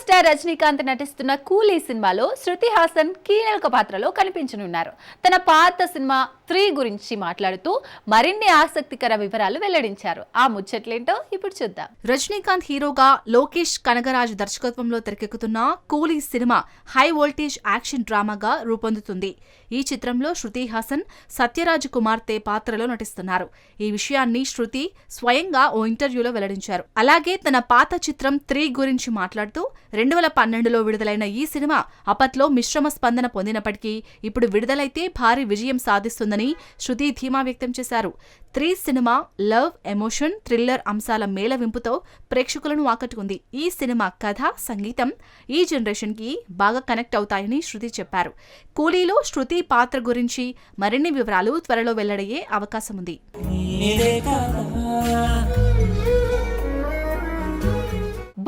Star Rajinikanth నటిస్తున్న కూలీ సినిమాలో శృతి హాసన్ కీలక పాత్రలో కనిపించనున్నారు. తన పాత సినిమా 3 గురించి మాట్లాడుతూ మరిన్ని ఆసక్తికర వివరాలు వెల్లడించారు. ఆ ముచ్చట్లేంటో ఇప్పుడు చూద్దాం. రజనీకాంత్ హీరోగా లోకేష్ కనగరాజ్ దర్శకత్వంలో తెరకెక్కుతున్న కూలీ సినిమా హై వోల్టేజ్ యాక్షన్ డ్రామాగా రూపొందుతుంది. ఈ చిత్రంలో శృతి హాసన్ సత్యరాజ్ కుమార్తె పాత్రలో నటిస్తున్నారు. ఈ విషయాన్ని శృతి స్వయంగా ఓ ఇంటర్వ్యూలో వెల్లడించారు. అలాగే తన పాత చిత్రం 3 గురించి మాట్లాడుతూ 2012లో విడుదలైన ఈ సినిమా అప్పట్లో మిశ్రమ స్పందన పొందినప్పటికీ ఇప్పుడు విడుదలైతే భారీ విజయం సాధిస్తుందని శృతి ధీమా వ్యక్తం చేశారు. 3 సినిమా లవ్, ఎమోషన్, థ్రిల్లర్ అంశాల మేళవింపుతో ప్రేక్షకులను ఆకట్టుకుంది. ఈ సినిమా కథ, సంగీతం ఈ జనరేషన్ కి బాగా కనెక్ట్ అవుతాయని శృతి చెప్పారు. కూలీలో శృతి పాత్ర గురించి మరిన్ని వివరాలు త్వరలో వెల్లడయ్యే అవకాశం ఉంది.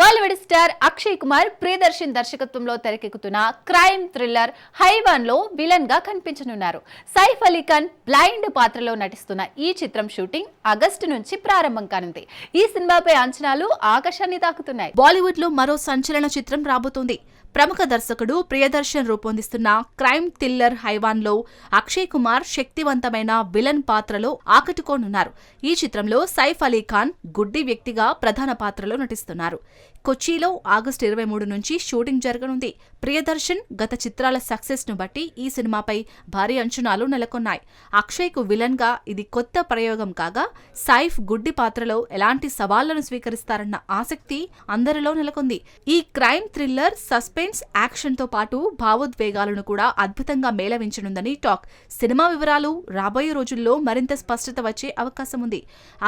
బాలీవుడ్ స్టార్ అక్షయ్ కుమార్ ప్రియదర్శన్ దర్శకత్వంలో తెరకెక్కుతున్న క్రైమ్ థ్రిల్లర్ హైవాన్ లో విలన్ గా కనిపించనున్నారు. సైఫ్ అలీ ఖాన్ బ్లైండ్ పాత్రలో నటిస్తున్న ఈ చిత్రం షూటింగ్ ఆగస్టు నుంచి ప్రారంభం కానుంది. ఈ సినిమాపై అంచనాలు ఆకాశాన్ని తాకుతున్నాయి. బాలీవుడ్ లో మరో సంచలన చిత్రం రాబోతోంది. ప్రముఖ దర్శకుడు ప్రియదర్శన్ రూపొందిస్తున్న క్రైమ్ థ్రిల్లర్ హైవాన్ లో అక్షయ్ కుమార్ శక్తివంతమైన విలన్ పాత్రలో ఆకట్టుకోనున్నారు. ఈ చిత్రంలో సైఫ్ అలీ ఖాన్ గుడ్డి వ్యక్తిగా ప్రధాన పాత్రలో నటిస్తున్నారు. కొచ్చిలో ఆగస్టు 23 నుంచి షూటింగ్ జరగనుంది. ప్రియదర్శన్ గత చిత్రాల సక్సెస్ ను బట్టి ఈ సినిమాపై భారీ అంచనాలు నెలకొన్నాయి. అక్షయ్ కు విలన్ గా ఇది కొత్త ప్రయోగం కాగా, సైఫ్ గుడ్డి పాత్రలో ఎలాంటి సవాళ్లను స్వీకరిస్తారన్న ఆసక్తి అందరిలో నెలకొంది. ఈ క్రైమ్ థ్రిల్లర్ సస్పెన్స్ యాక్షన్ తో పాటు భావోద్వేగాలను కూడా అద్భుతంగా మేళవించనుందని టాక్. సినిమా వివరాలు రాబోయే రోజుల్లో మరింత స్పష్టత వచ్చే అవకాశం ఉంది.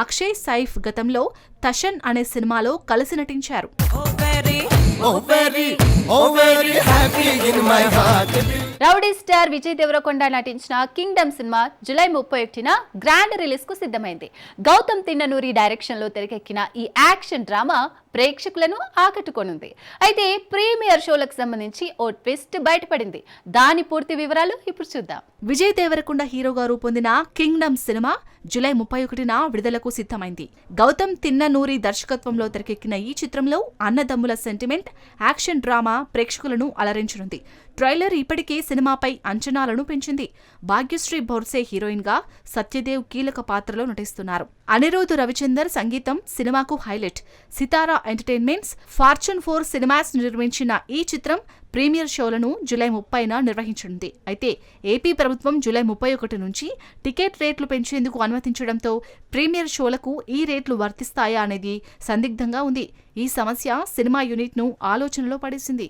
అక్షయ్, సైఫ్ గతంలో తషన్ అనే సినిమాలో కలిసి నటించారు. రౌడీ స్టార్ విజయ్ దేవరకొండ నటించిన కింగ్డమ్ సినిమా జూలై 31న గ్రాండ్ రిలీజ్ కు సిద్ధమైంది. గౌతమ్ తిన్ననూరి డైరెక్షన్ లో తెరకెక్కిన ఈ యాక్షన్ డ్రామా ప్రేక్షకులను ఆకట్టుకోనుంది. అయితే ప్రీమియర్ షోలకు సంబంధించి ఓ ట్విస్ట్ బయటపడింది. దాని పూర్తి వివరాలు ఇప్పుడు చూద్దాం. విజయ్ దేవరకొండ హీరోగా రూపొందిన కింగ్డమ్ సినిమా జూలై 31న విడుదలకు సిద్ధమైంది. గౌతమ్ తిన్ననూరి దర్శకత్వంలో తెరకెక్కిన ఈ చిత్రంలో అన్నదమ్ముల సెంటిమెంట్ యాక్షన్ డ్రామా ప్రేక్షకులను అలరించనుంది. ట్రైలర్ ఇప్పటికే సినిమాపై అంచనాలను పెంచింది. భాగ్యశ్రీ బోర్సే హీరోయిన్ గా, సత్యదేవ్ కీలక పాత్రలో నటిస్తున్నారు. అనిరుద్ రవిచందర్ సంగీతం సినిమాకు హైలైట్. సితారా ఎంటర్టైన్మెంట్స్, ఫార్చ్యూన్ 4 సినిమాస్ నిర్మించిన ఈ చిత్రం ప్రీమియర్ షోలను జూలై 30న నిర్వహించనుంది. అయితే ఏపీ ప్రభుత్వం జూలై 31 నుంచి టికెట్ రేట్లు పెంచేందుకు అనుమతించడంతో ప్రీమియర్ షోలకు ఈ రేట్లు వర్తిస్తాయా అనేది సందిగ్ధంగా ఉంది. ఈ సమస్య సినిమా యూనిట్ ను ఆలోచనలో పడేసింది.